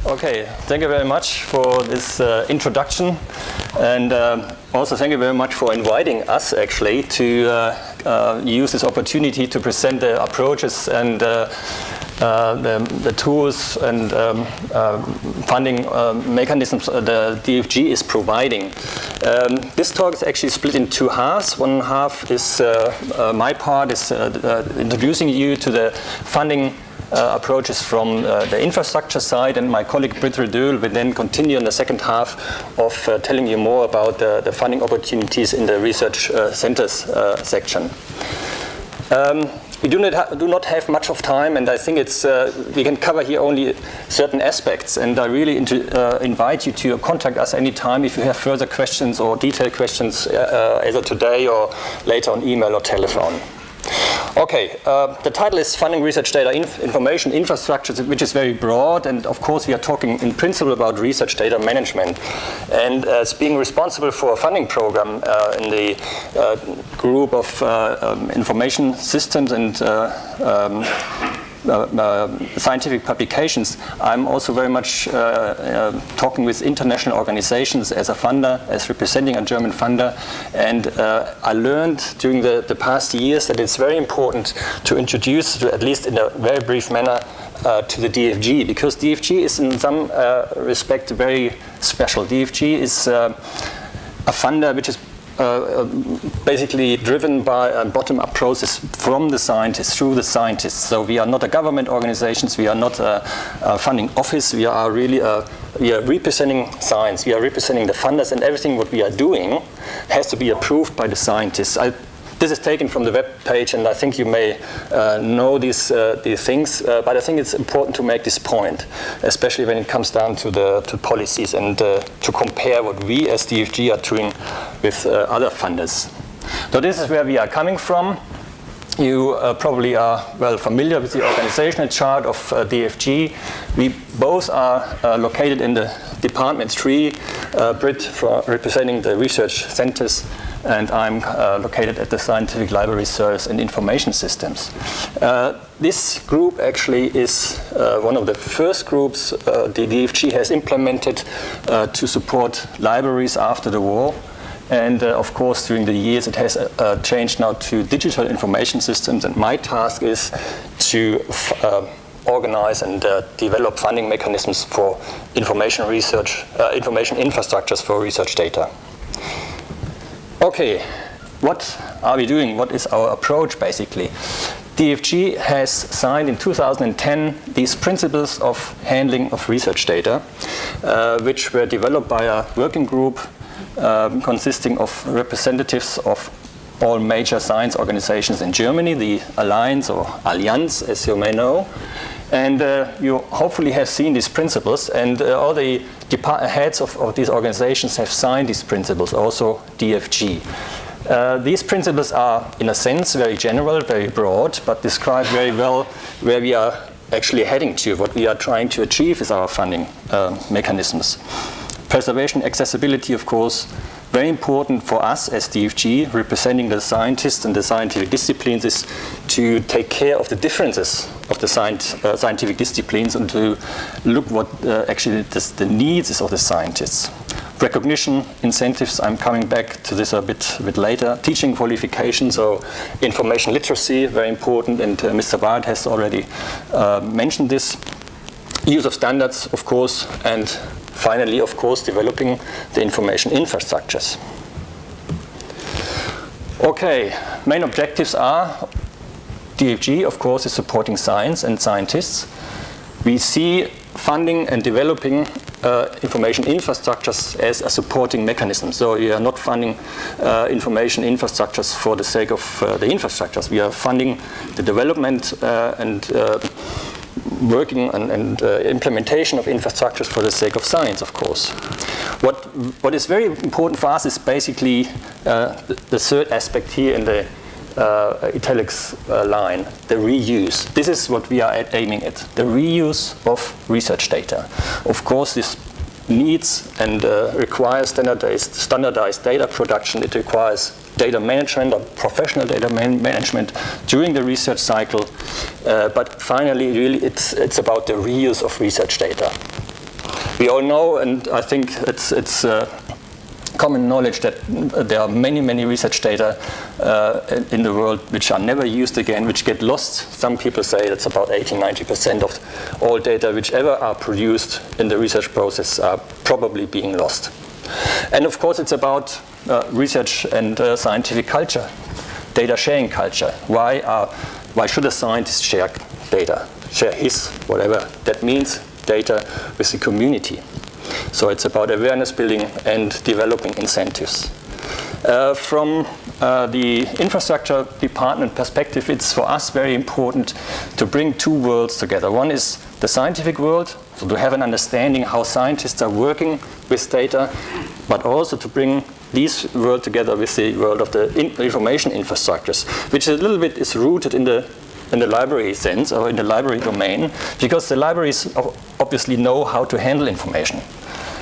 Okay, thank you very much for this introduction, and also thank you very much for inviting us actually to use this opportunity to present the approaches and the tools and funding mechanisms the DFG is providing. This talk is actually split in two halves. One half is my part is introducing you to the funding approaches from the infrastructure side, and my colleague Brit Redöhl will then continue in the second half of telling you more about the funding opportunities in the research centers section. We do not have much of time, and I think we can cover here only certain aspects, and I really invite you to contact us anytime if you have further questions or detailed questions either today or later on email or telephone. Okay, the title is Funding Research Data Information Infrastructure, which is very broad, and of course we are talking in principle about research data management. And as being responsible for a funding program in the group of information systems and scientific publications, I'm also very much talking with international organizations as a funder, as representing a German funder, and I learned during the past years that it's very important to introduce, at least in a very brief manner, to the DFG, because DFG is in some respect very special. DFG is a funder which is basically driven by a bottom-up process from the scientists, through the scientists. So we are not a government organization, we are not a funding office, we are really we are representing science, we are representing the funders, and everything what we are doing has to be approved by the scientists. This is taken from the web page, and I think you may know these things, but I think it's important to make this point, especially when it comes down to policies and to compare what we as DFG are doing with other funders. So this is where we are coming from. You probably are well familiar with the organizational chart of DFG. We both are located in the Department 3, Brit for representing the research centers, and I'm located at the Scientific Library Service and Information Systems. This group actually is one of the first groups the DFG has implemented to support libraries after the war. And of course, during the years, it has changed now to digital information systems, and my task is to organize and develop funding mechanisms for information research, information infrastructures for research data. Okay, what are we doing? What is our approach, basically? DFG has signed in 2010 these principles of handling of research data, which were developed by a working group consisting of representatives of all major science organizations in Germany, the Alliance or Allianz, as you may know. And you hopefully have seen these principles, and all the heads of these organizations have signed these principles, also DFG. These principles are, in a sense, very general, very broad, but describe very well where we are actually heading to, what we are trying to achieve with our funding mechanisms. Preservation, accessibility, of course, very important for us as DFG, representing the scientists and the scientific disciplines, is to take care of the differences of the scientific disciplines and to look what actually the needs is of the scientists. Recognition, incentives, I'm coming back to this a bit later. Teaching qualifications, so information literacy, very important, and Mr. Bart has already mentioned this. Use of standards, of course, and finally, of course, developing the information infrastructures. Okay, main objectives are DFG, of course, is supporting science and scientists. We see funding and developing information infrastructures as a supporting mechanism. So we are not funding information infrastructures for the sake of the infrastructures. We are funding the development and working and implementation of infrastructures for the sake of science, of course. What is very important for us is basically the third aspect here in the italics line, the reuse. This is what we are aiming at, the reuse of research data. Of course, this needs and requires standardized data production. It requires data management or professional data management during the research cycle. But finally, really, it's about the reuse of research data. We all know, and I think it's common knowledge that there are many research data in the world which are never used again, which get lost. Some people say that's about 80–90% of all data which ever are produced in the research process are probably being lost. And of course it's about research and scientific culture, data sharing culture. Why should a scientist share data, share his, whatever that means, data with the community? So it's about awareness building and developing incentives. From the infrastructure department perspective, it's for us very important to bring two worlds together. One is the scientific world, so to have an understanding how scientists are working with data, but also to bring these worlds together with the world of the information infrastructures, which a little bit is rooted in the library sense or in the library domain, because the libraries obviously know how to handle information.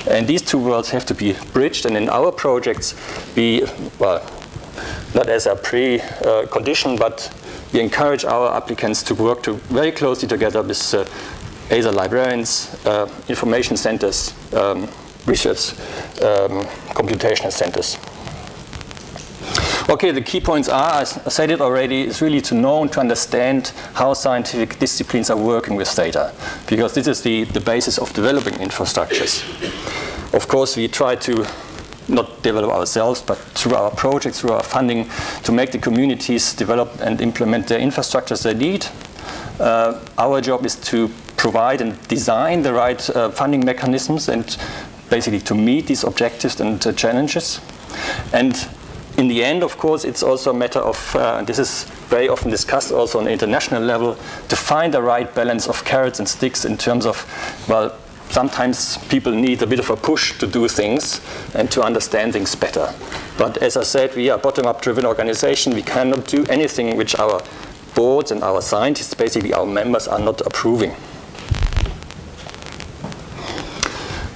And these two worlds have to be bridged, and in our projects we, well, not as a precondition, but we encourage our applicants to work very closely together with either librarians, information centers, research, computational centers. Okay, the key points are, as I said it already, is really to know and to understand how scientific disciplines are working with data, because this is the basis of developing infrastructures. Of course, we try to not develop ourselves, but through our projects, through our funding, to make the communities develop and implement their infrastructures they need. Our job is to provide and design the right funding mechanisms and basically to meet these objectives and challenges. And in the end, of course, it's also a matter of, this is very often discussed also on an international level, to find the right balance of carrots and sticks in terms of, well, sometimes people need a bit of a push to do things and to understand things better. But as I said, we are a bottom-up driven organization. We cannot do anything which our boards and our scientists, basically our members, are not approving.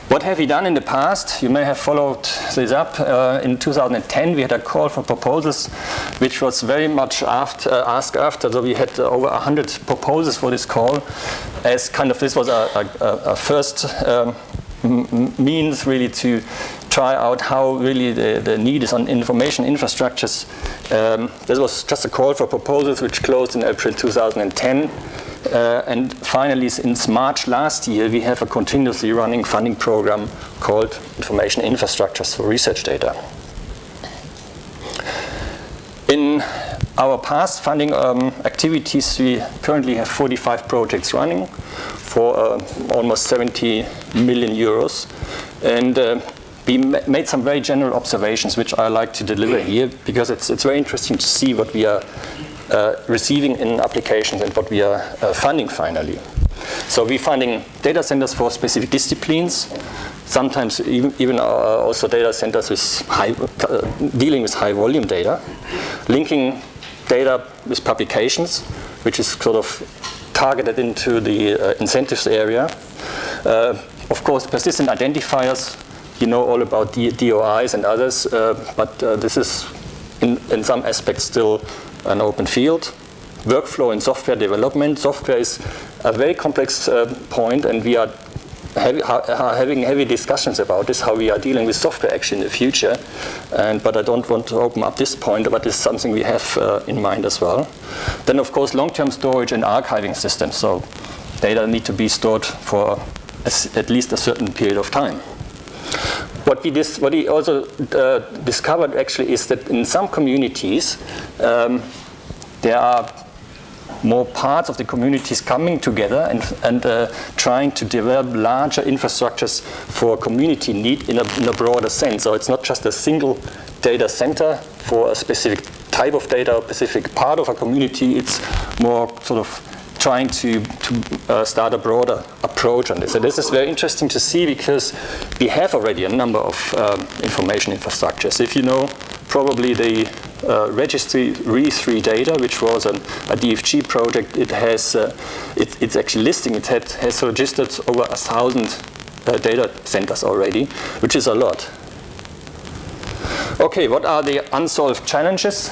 What have we done in the past? You may have followed this up. In 2010, we had a call for proposals, which was very much asked after. So we had over 100 proposals for this call, as kind of this was a first means really to try out how really the need is on information infrastructures. This was just a call for proposals, which closed in April 2010. And finally, since March last year, we have a continuously running funding program called Information Infrastructures for Research Data. In our past funding activities, we currently have 45 projects running for almost 70 million euros. And we made some very general observations, which I like to deliver here, because it's very interesting to see what we are receiving in applications and what we are funding finally. So we're funding data centers for specific disciplines, sometimes even also data centers with dealing with high volume data, linking data with publications, which is sort of targeted into the incentives area. Of course, persistent identifiers, you know all about DOIs and others, but this is in some aspects still an open field. Workflow and software development. Software is a very complex point, and we are having heavy discussions about this, how we are dealing with software actually in the future. But I don't want to open up this point, but it's something we have in mind as well. Then, of course, long-term storage and archiving systems. So data need to be stored for at least a certain period of time. What we also discovered actually is that in some communities there are more parts of the communities coming together and trying to develop larger infrastructures for community need in a broader sense. So it's not just a single data center for a specific type of data or specific part of a community. It's more sort of trying to start a broader approach on this. And this is very interesting to see, because we have already a number of information infrastructures. If you know, probably the registry RE3 data, which was a DFG project, it has it's actually listing. It has registered over 1,000 data centers already, which is a lot. Okay, what are the unsolved challenges?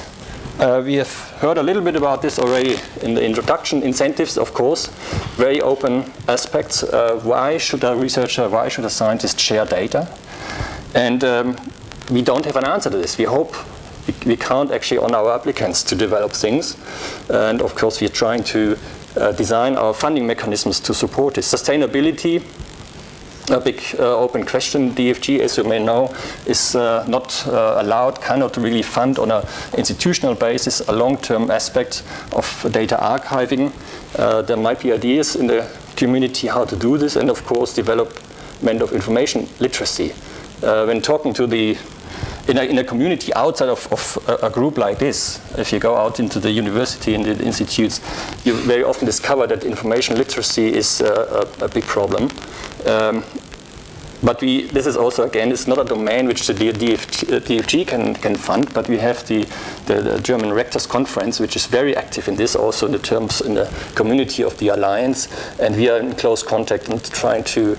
We have heard a little bit about this already in the introduction. Incentives, of course, very open aspects. Why should a researcher, why should a scientist share data? And we don't have an answer to this. We hope we count actually on our applicants to develop things. And of course, we're trying to design our funding mechanisms to support this. Sustainability, a big open question. DFG, as you may know, is not allowed, cannot really fund on an institutional basis a long-term aspect of data archiving. There might be ideas in the community how to do this, and of course development of information literacy. When talking to in a community outside of a group like this, if you go out into the university and the institutes, you very often discover that information literacy is a big problem. But this is also, again, it's not a domain which the DFG can fund, but we have the German Rectors Conference, which is very active in this, also in the community of the Alliance, and we are in close contact and trying to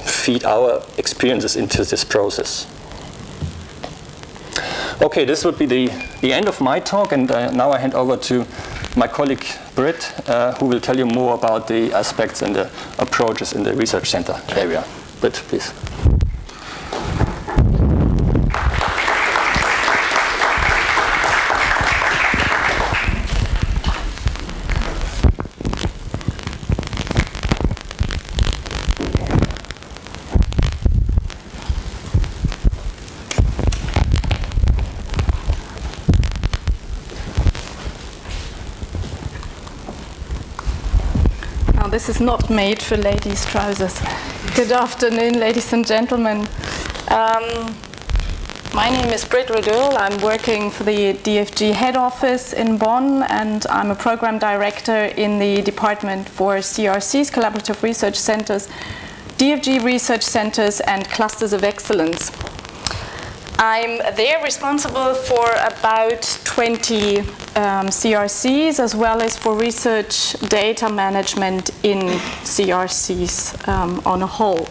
feed our experiences into this process. Okay, this would be the end of my talk, and now I hand over to my colleague Brit, who will tell you more about the aspects and the approaches in the research center area. Brit, please. This is not made for ladies' trousers. Good afternoon, ladies and gentlemen. My name is Brit Redöhl. I'm working for the DFG head office in Bonn, and I'm a program director in the Department for CRCs, Collaborative Research Centers, DFG Research Centers, and Clusters of Excellence. I'm there responsible for about 20 CRCs, as well as for research data management in CRCs on a whole.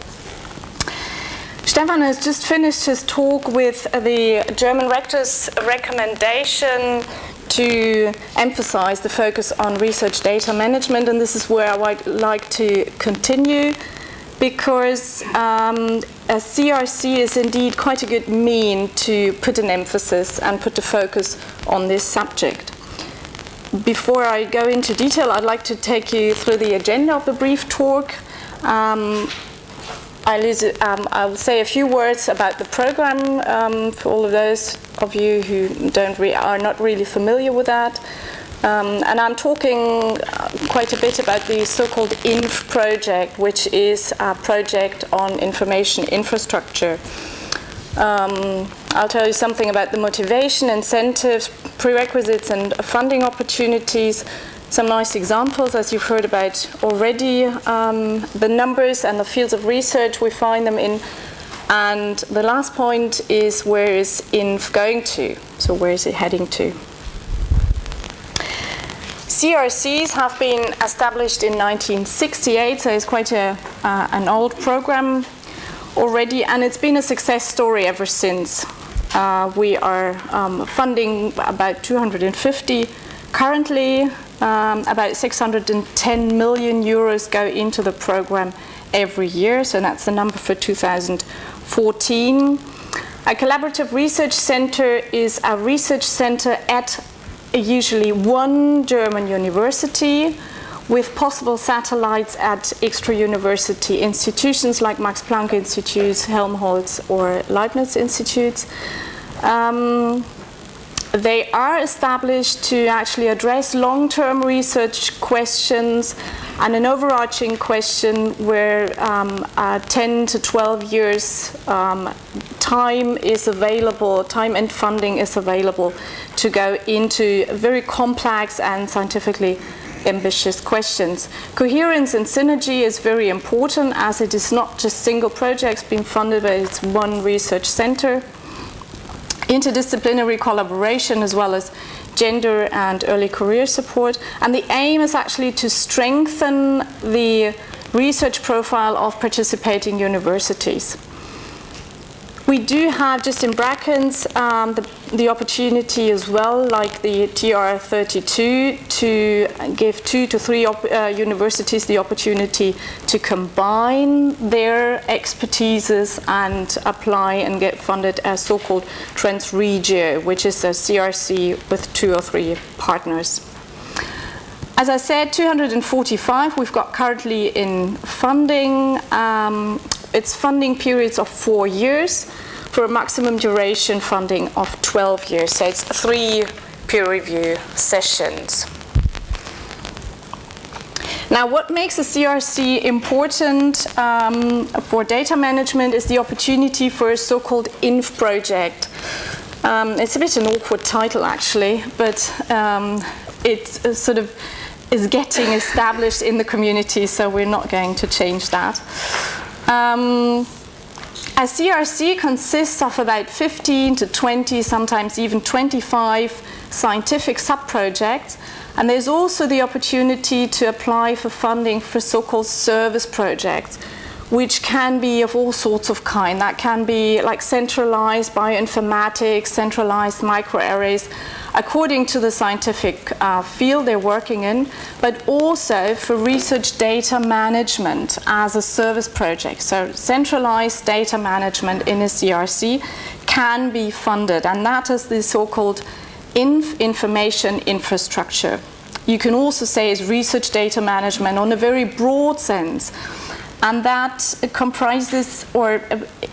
Stefan has just finished his talk with the German Rector's recommendation to emphasize the focus on research data management, and this is where I would like to continue, because a CRC is indeed quite a good mean to put an emphasis and put the focus on this subject. Before I go into detail, I'd like to take you through the agenda of the brief talk. I'll say a few words about the program for all of those of you who are not really familiar with that. And I'm talking quite a bit about the so-called INF project, which is a project on information infrastructure. I'll tell you something about the motivation, incentives, prerequisites, and funding opportunities. Some nice examples, as you've heard about already, the numbers and the fields of research we find them in. And the last point is, where is INF going to? So where is it heading to? CRCs have been established in 1968, so it's quite an old program already, and it's been a success story ever since. We are funding about 250 currently. About 610 million euros go into the program every year, so that's the number for 2014. A collaborative research center is a research center at usually one German university, with possible satellites at extra-university institutions like Max Planck Institutes, Helmholtz, or Leibniz Institutes. They are established to actually address long-term research questions and an overarching question where 10 to 12 years time is available, time and funding is available to go into very complex and scientifically ambitious questions. Coherence and synergy is very important, as it is not just single projects being funded, but it's one research center. Interdisciplinary collaboration, as well as gender and early career support. And the aim is actually to strengthen the research profile of participating universities. We do have, just in brackets, the opportunity as well, like the TR32, to give 2 to 3 universities the opportunity to combine their expertises and apply and get funded as so-called Trans-Regio, which is a CRC with 2 or 3 partners. As I said, 245 we've got currently in funding. It's funding periods of 4 years for a maximum duration funding of 12 years. So it's 3 peer review sessions. Now, what makes a CRC important for data management is the opportunity for a so-called INF project. It's a bit an awkward title, actually, but it's sort of is getting established in the community, so we're not going to change that. A CRC consists of about 15 to 20, sometimes even 25 scientific sub-projects, and there's also the opportunity to apply for funding for so-called service projects, which can be of all sorts of kind. That can be like centralized bioinformatics, centralized microarrays, according to the scientific field they're working in, but also for research data management as a service project. So centralized data management in a CRC can be funded, and that is the so-called information infrastructure. You can also say is research data management on a very broad sense. And that comprises or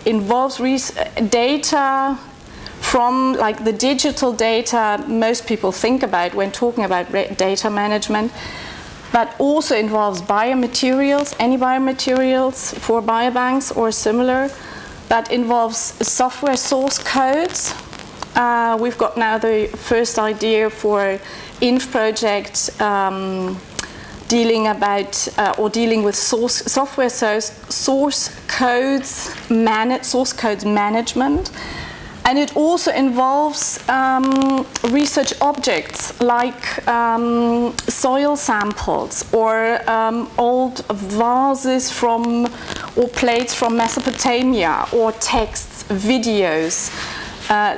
involves data from like the digital data most people think about when talking about data management, but also involves biomaterials, any biomaterials for biobanks or similar. That involves software source codes. We've got now the first idea for INF project dealing with software source codes management, and it also involves research objects like soil samples or old vases or plates from Mesopotamia, or texts, videos,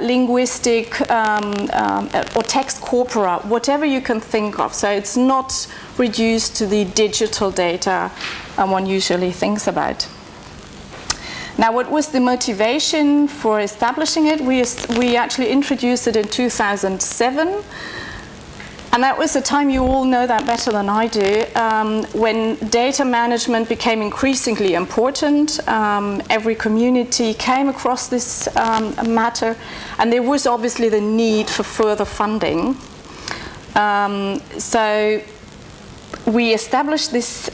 linguistic or text corpora, whatever you can think of. So it's not reduced to the digital data one usually thinks about. Now, what was the motivation for establishing it? We actually introduced it in 2007. And that was a time, you all know that better than I do, when data management became increasingly important. Every community came across this matter, and there was obviously the need for further funding. So we established this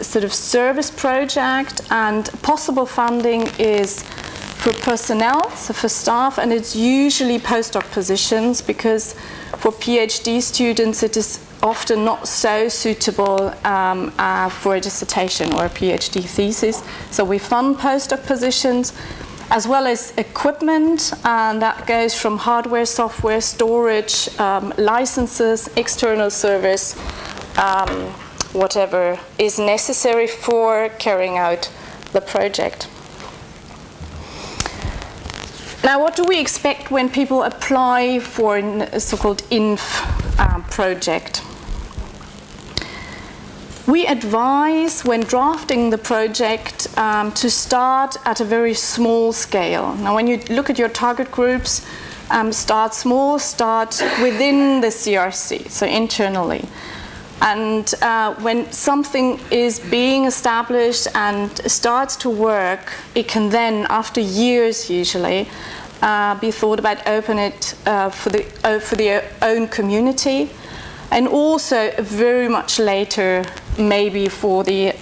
sort of service project, and possible funding is for personnel, so for staff, and it's usually postdoc positions, because for PhD students it is often not so suitable for a dissertation or a PhD thesis. So we fund postdoc positions as well as equipment, and that goes from hardware, software, storage, licenses, external service, whatever is necessary for carrying out the project. Now, what do we expect when people apply for a so-called INF project? We advise, when drafting the project, to start at a very small scale. Now, when you look at your target groups, start small, start within the CRC, so internally. And when something is being established and starts to work, it can then, after years usually, be thought about open it for the own community, and also very much later, maybe for the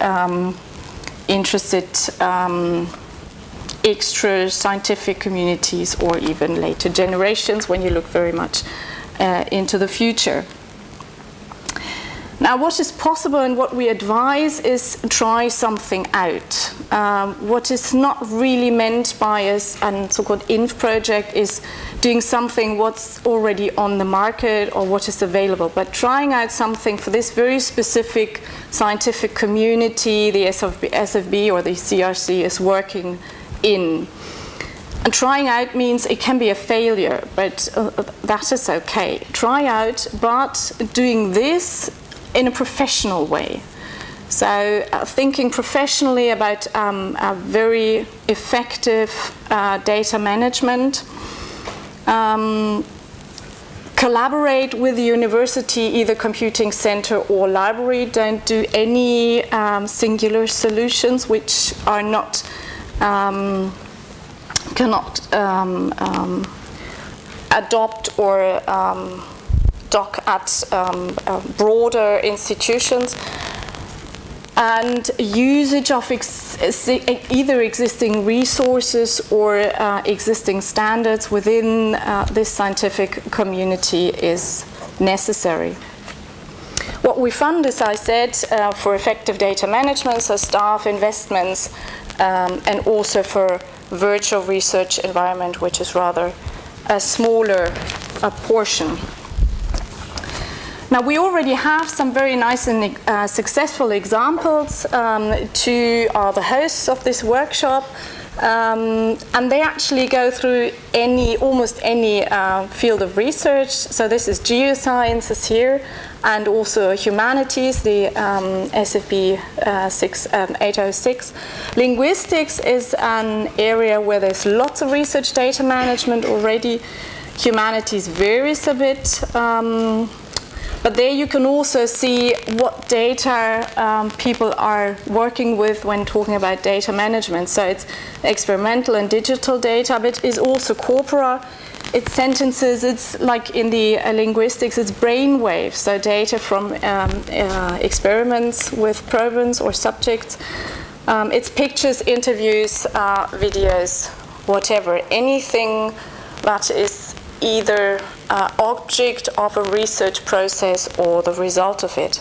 interested extra scientific communities, or even later generations when you look very much into the future. Now, what is possible and what we advise is try something out. What is not really meant by a so-called INF project is doing something what's already on the market or what is available, but trying out something for this very specific scientific community the SFB or the CRC is working in. And trying out means it can be a failure, but that is okay. Try out, but doing this in a professional way. So thinking professionally about a very effective data management. Collaborate with the university, either computing center or library. Don't do any singular solutions which are not cannot adopt or dock at broader institutions. And usage of either existing resources or existing standards within this scientific community is necessary. What we fund, as I said, for effective data management, so staff investments, and also for virtual research environment, which is rather a smaller portion. Now, we already have some very nice and successful examples. Two are the hosts of this workshop, and they actually go through almost any field of research. So this is geosciences here, and also humanities, the SFE 806. Linguistics is an area where there's lots of research data management already. Humanities varies a bit. But there you can also see what data people are working with when talking about data management. So it's experimental and digital data, but it's also corpora, it's sentences, it's like in the linguistics, it's brain waves, so data from experiments with probants or subjects. It's pictures, interviews, videos, whatever, anything that is either object of a research process or the result of it.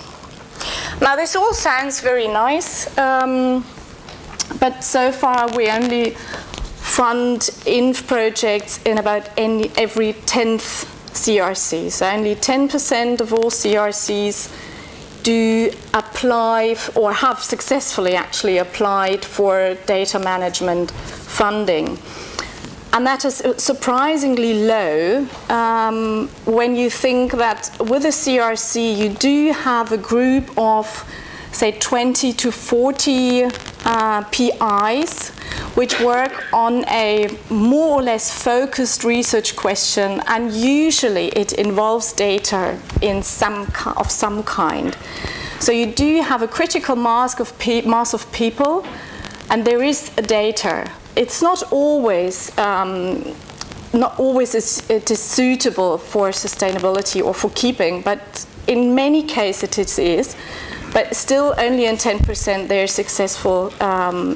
Now, this all sounds very nice, but so far we only fund INF projects in about every 10th CRC. So only 10% of all CRCs do apply or have successfully actually applied for data management funding. And that is surprisingly low when you think that with a CRC you do have a group of, say, 20 to 40 PIs which work on a more or less focused research question, and usually it involves data in some kind. So you do have a critical mass of people, and there is data. It's not always it is suitable for sustainability or for keeping, but in many cases it is. But still, only in 10%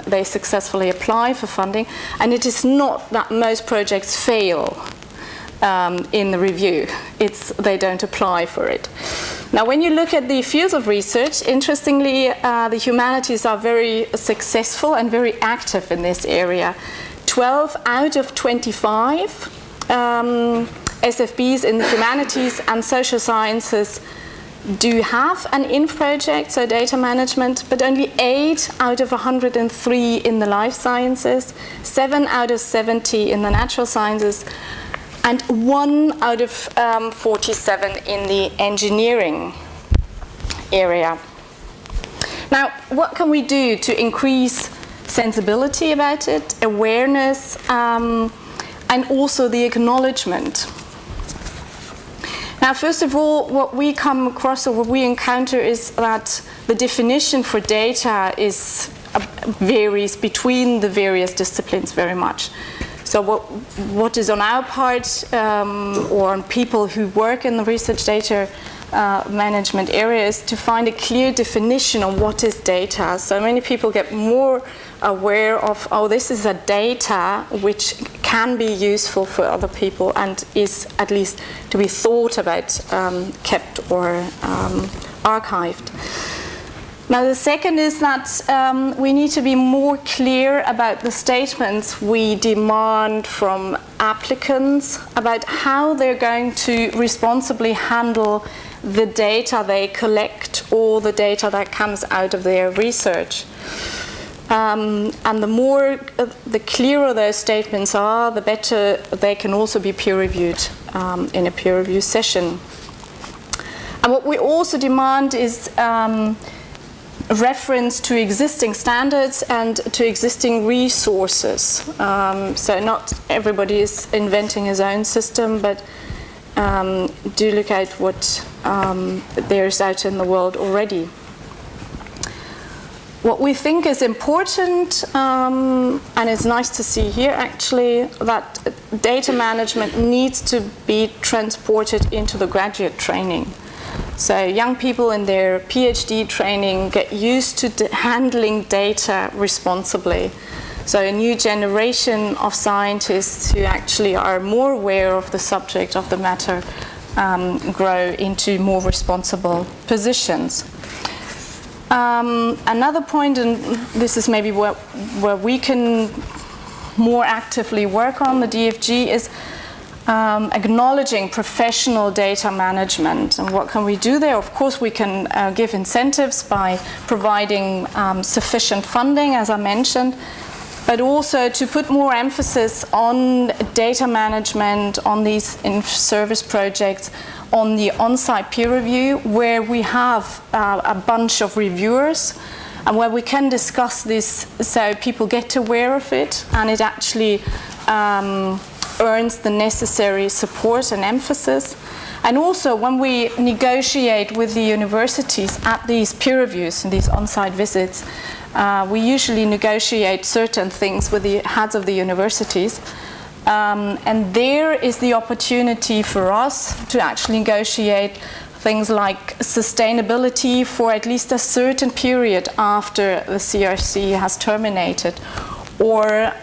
they successfully apply for funding, and it is not that most projects fail in the review. They don't apply for it. Now, when you look at the fields of research, interestingly, the humanities are very successful and very active in this area. 12 out of 25 SFBs in the humanities and social sciences do have an INF project, so data management, but only 8 out of 103 in the life sciences, 7 out of 70 in the natural sciences, and 1 out of 47 in the engineering area. Now, what can we do to increase sensibility about it, awareness, and also the acknowledgement? Now, first of all, what we come across or what we encounter is that the definition for data varies between the various disciplines very much. So what is on our part or on people who work in the research data management area is to find a clear definition of what is data. So many people get more aware of, this is a data which can be useful for other people and is at least to be thought about, kept or archived. Now, the second is that we need to be more clear about the statements we demand from applicants about how they're going to responsibly handle the data they collect or the data that comes out of their research. And the clearer those statements are, the better they can also be peer-reviewed in a peer-review session. And what we also demand is reference to existing standards and to existing resources. So not everybody is inventing his own system, but do look at what there's out in the world already. What we think is important, and it's nice to see here actually, that data management needs to be transported into the graduate training. So young people in their PhD training get used to handling data responsibly. So a new generation of scientists who actually are more aware of the subject of the matter grow into more responsible positions. Another point, and this is maybe where we can more actively work on the DFG, is acknowledging professional data management. And what can we do there? Of course, we can give incentives by providing sufficient funding, as I mentioned, but also to put more emphasis on data management, on these in-service projects, on the on-site peer review, where we have a bunch of reviewers and where we can discuss this so people get aware of it and it actually earns the necessary support and emphasis. And also when we negotiate with the universities at these peer reviews and these on-site visits, we usually negotiate certain things with the heads of the universities. And there is the opportunity for us to actually negotiate things like sustainability for at least a certain period after the CRC has terminated, or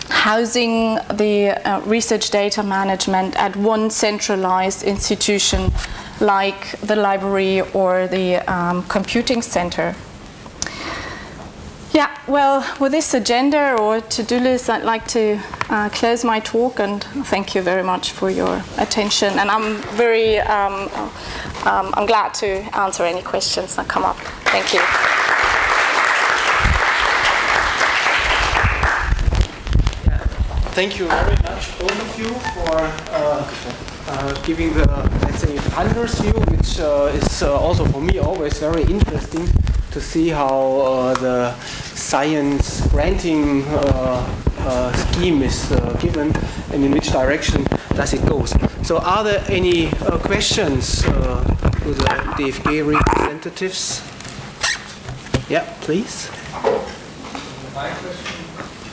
housing the research data management at one centralized institution like the library or the computing center. Yeah, well, with this agenda or to-do list, I'd like to close my talk and thank you very much for your attention. And I'm very, I'm glad to answer any questions that come up. Thank you. Thank you very much, all of you, for giving the, let's say, funder's view, which is also for me always very interesting to see how the science granting scheme is given and in which direction does it go. So are there any questions to the DFG representatives? Yeah, please. My question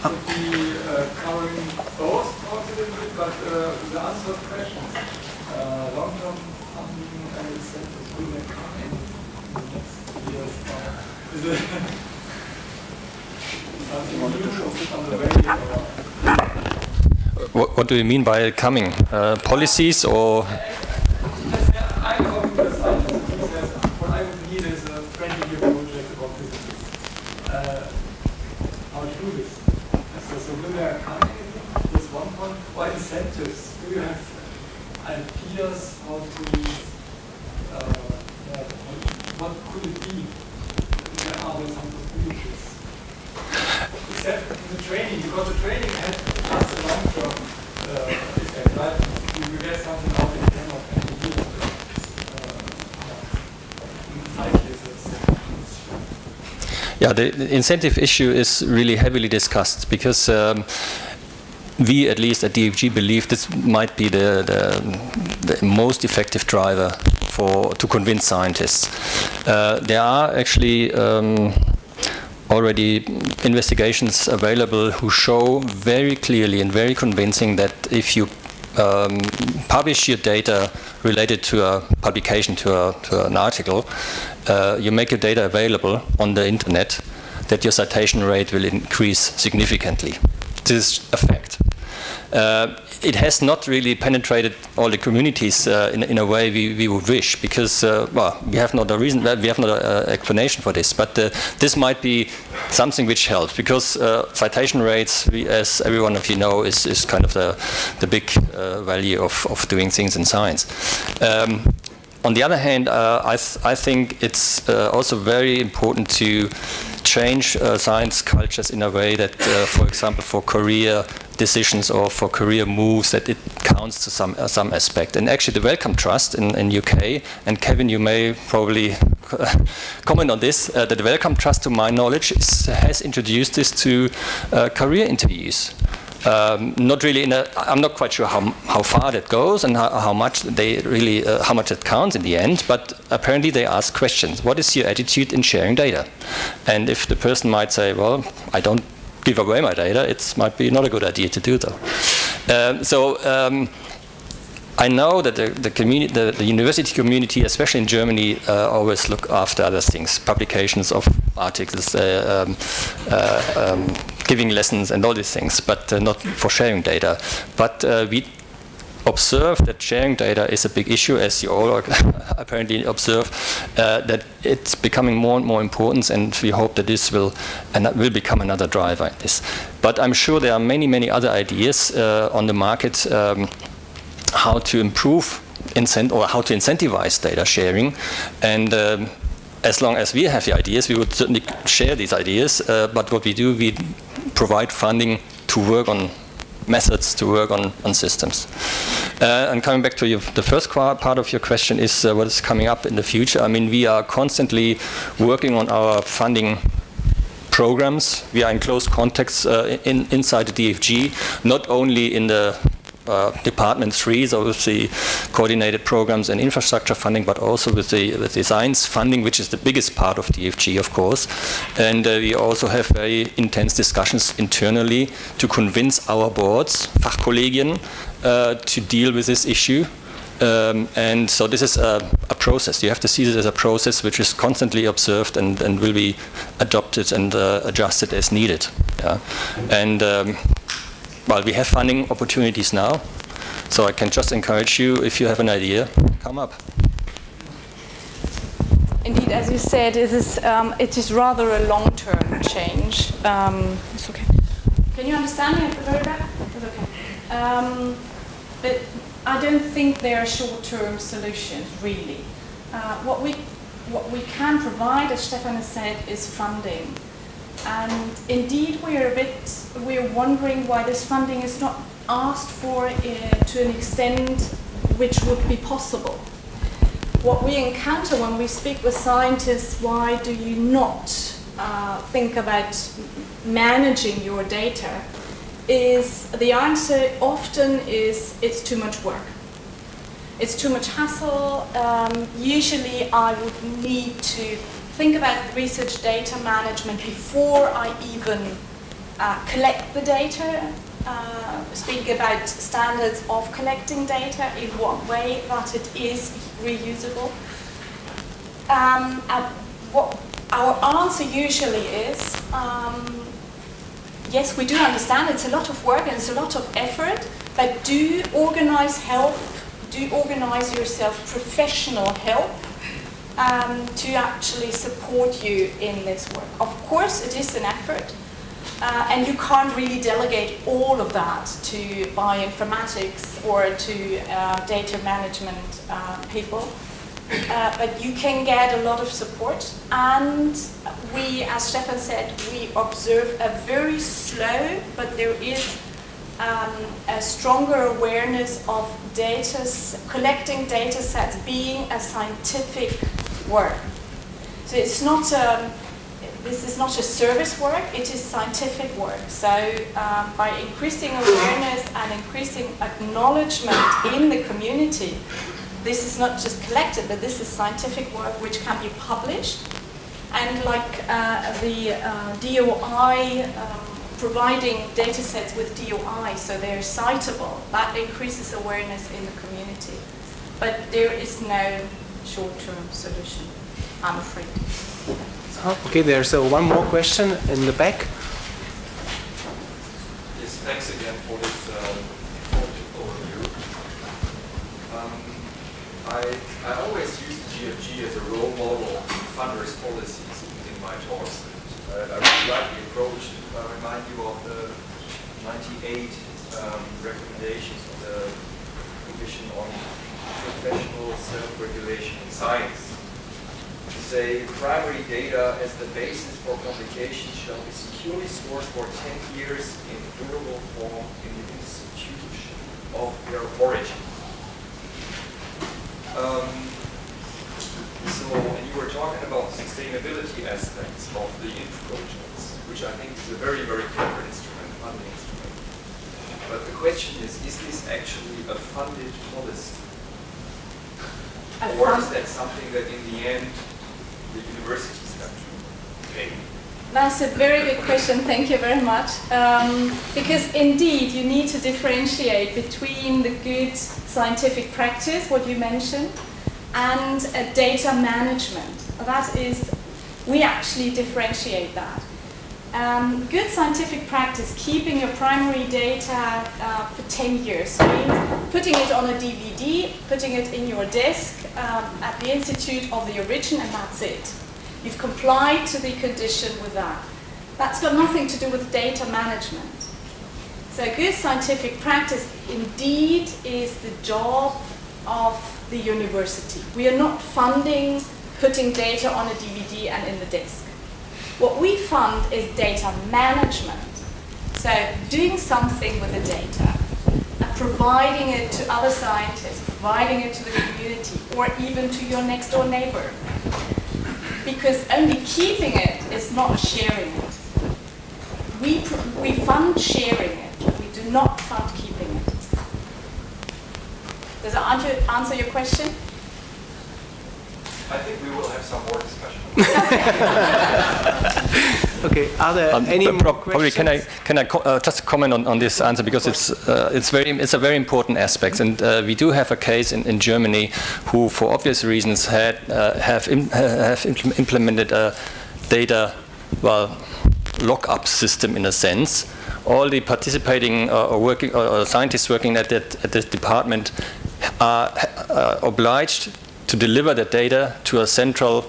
would be covering both talks a little bit, but the answer to questions. Long-term funding and incentives will they come in the next years? Is it something new on the way? What do you mean by coming? Policies or? I'm talking to the scientists who says what I would need is a 20-year project about physics. How to do this? So will there come anything? That's one point. Or incentives? Do you have ideas how to, what could it be? Are there some possibilities? Except in the training, because the training has a long-term effect, right? You will get something out in 10 or 20 years. In 5 years, let's say. Yeah, the incentive issue is really heavily discussed because we, at least at DFG, believe this might be the most effective driver to convince scientists. There are actually already investigations available who show very clearly and very convincing that if you publish your data related to a publication, to an article, you make your data available on the internet, that your citation rate will increase significantly. This is a fact. It has not really penetrated all the communities in a way we would wish, because well, we have not a reason, we have not an explanation for this. But this might be something which helps, because citation rates, as every one of you know, is kind of the big value of doing things in science. on the other hand, I think it's also very important to change science cultures in a way that, for example, for career decisions or for career moves, that it counts to some aspect. And actually, the Wellcome Trust in UK, and Kevin, you may probably comment on this, that the Wellcome Trust, to my knowledge, has introduced this to career interviews. Not really I'm not quite sure how far that goes and how much they really how much it counts in the end, but apparently they ask questions. What is your attitude in sharing data? And if the person might say, well, I don't give away my data, it might be not a good idea to do though. I know that the university community, especially in Germany, always look after other things, publications of articles, giving lessons and all these things, but not for sharing data. But we observe that sharing data is a big issue, as you all apparently observe, that it's becoming more and more important, and we hope that this will become another driver in this. But I'm sure there are many, many other ideas on the market how to improve or how to incentivize data sharing, and as long as we have the ideas, we would certainly share these ideas. But what we do, we provide funding to work on methods, to work on systems. And coming back to the first part of your question is what is coming up in the future. I mean, we are constantly working on our funding programs. We are in close contacts inside the DFG, not only in the Department 3, so with the coordinated programs and infrastructure funding, but also with the science funding, which is the biggest part of DFG, of course. And we also have very intense discussions internally to convince our boards, Fachkollegien, to deal with this issue. And so this is a process. You have to see this as a process which is constantly observed and will be adopted and adjusted as needed. Yeah. And well, we have funding opportunities now, so I can just encourage you, if you have an idea, come up. Indeed, as you said, it is rather a long-term change. It's okay. Can you understand me at the very back? It's okay. But I don't think there are short-term solutions, really. What we can provide, as Stefan has said, is funding. And indeed, we're wondering why this funding is not asked for to an extent which would be possible. What we encounter when we speak with scientists, why do you not think about managing your data, is the answer often is it's too much work. It's too much hassle. Usually I would need to think about research data management before I even collect the data, speak about standards of collecting data, in what way that it is reusable. What our answer usually is, yes, we do understand it's a lot of work and it's a lot of effort, but do organize help, do organize yourself professional help to actually support you in this work. Of course, it is an effort, and you can't really delegate all of that to bioinformatics or to data management people, but you can get a lot of support. And we, as Stefan said, we observe a very slow, but there is a stronger awareness of collecting data sets being a scientific work. So it's not this is not a service work, it is scientific work. So by increasing awareness and increasing acknowledgement in the community, this is not just collected, but this is scientific work which can be published. And like the DOI providing data sets with DOI, so they're citable, that increases awareness in the community. But there is no short-term solution, I'm afraid. Okay, there's one more question in the back. Yes, thanks again for this informative overview. I always use DFG as a role model of funders' policies in my talks. I really like the approach. I remind you of the 98 recommendations of the Commission on professional self-regulation in science. To say primary data as the basis for publication shall be securely stored for 10 years in durable form in the institution of their origin. And you were talking about the sustainability aspects of the INF projects, which I think is a very, very clever instrument, funding instrument. But the question is this actually a funded policy? Or is that something that in the end the universities have to pay? That's a very good question, thank you very much. Because indeed you need to differentiate between the good scientific practice, what you mentioned, and data management. That is, we actually differentiate that. Good scientific practice, keeping your primary data for 10 years, means putting it on a DVD, putting it in your desk at the Institute of the Origin, and that's it. You've complied to the condition with that. That's got nothing to do with data management. So good scientific practice indeed is the job of the university. We are not funding putting data on a DVD and in the desk. What we fund is data management. So doing something with the data and providing it to other scientists, providing it to the community, or even to your next door neighbor. Because only keeping it is not sharing it. We fund sharing it. We do not fund keeping it. Does that answer your question? I think we will have some more discussion. Okay, are there any more probably questions? can I just comment on this answer, because it's a very important aspect, and we do have a case in Germany who, for obvious reasons, have implemented a data lock-up system in a sense. All the participating or scientists working at this department are obliged to deliver the data to a central,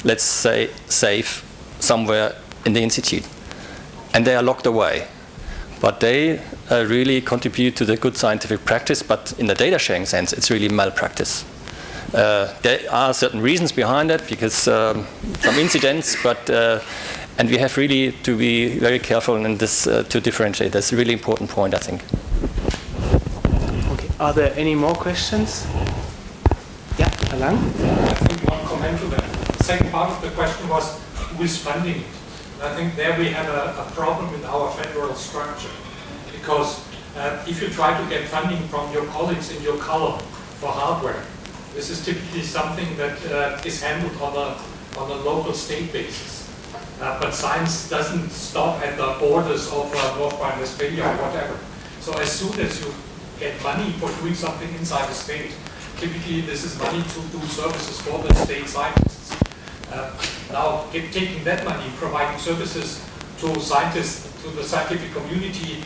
let's say, safe somewhere in the institute, and they are locked away. But they really contribute to the good scientific practice, but in the data sharing sense, it's really malpractice. There are certain reasons behind that, because some incidents, but and we have really to be very careful in this to differentiate. That's a really important point, I think. Okay, are there any more questions? Yeah, Alan? I think one comment to that. The second part of the question was, who is funding it? And I think there we have a problem with our federal structure. Because if you try to get funding from your colleagues in your Cologne for hardware, this is typically something that is handled on a local state basis. But science doesn't stop at the borders of North Rhine-Westphalia or whatever. So as soon as you get money for doing something inside the state, typically this is money to do services for the state scientists. Now, taking that money, providing services to scientists, to the scientific community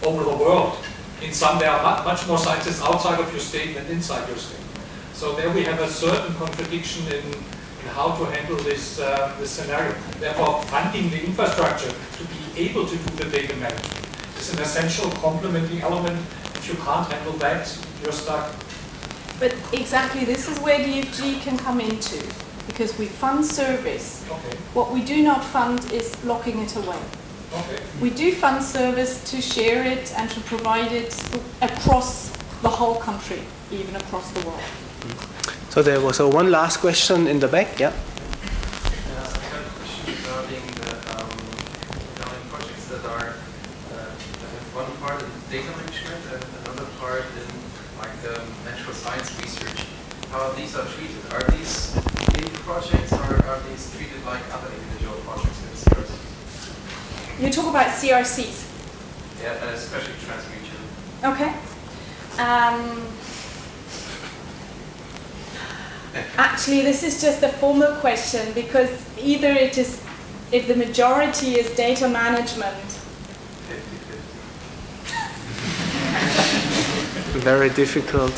over the world. In some, there are much more scientists outside of your state than inside your state. So there we have a certain contradiction in how to handle this scenario. Therefore, funding the infrastructure to be able to do the data management is an essential complementing element. If you can't handle that, you're stuck. But exactly, this is where DFG can come into, because we fund service. Okay. What we do not fund is locking it away. Okay. We do fund service to share it and to provide it across the whole country, even across the world. So there was one last question in the back, yeah? I have a question regarding the projects that are that have one part in data management and another part in like natural science research. How these are treated? Are these big projects or are these treated like other individual projects in CRCs? You talk about CRCs. Yeah, especially transmutual. Okay. Actually, this is just a formal question, because either it is, if the majority is data management. 50-50. Very difficult.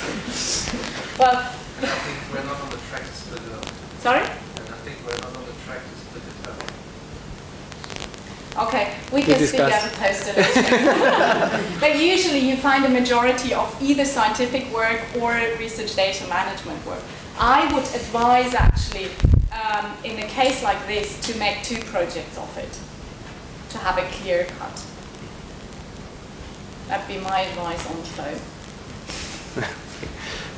Well, I think we're not on the track to split it up. sorry? And I think we're not on the track to split it up. Okay, we can speak as opposed to later. But usually you find a majority of either scientific work or research data management work. I would advise actually, in a case like this, to make 2 projects of it, to have a clear cut. That'd be my advice on the phone.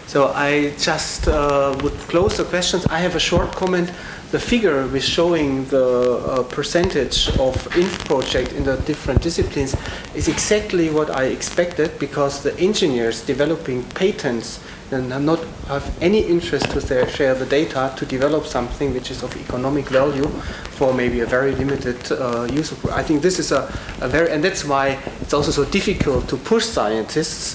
So I just would close the questions. I have a short comment. The figure with showing the percentage of INF project in the different disciplines is exactly what I expected, because the engineers developing patents and not have any interest to share the data to develop something which is of economic value for maybe a very limited use of. I think this is a very, and that's why it's also so difficult to push scientists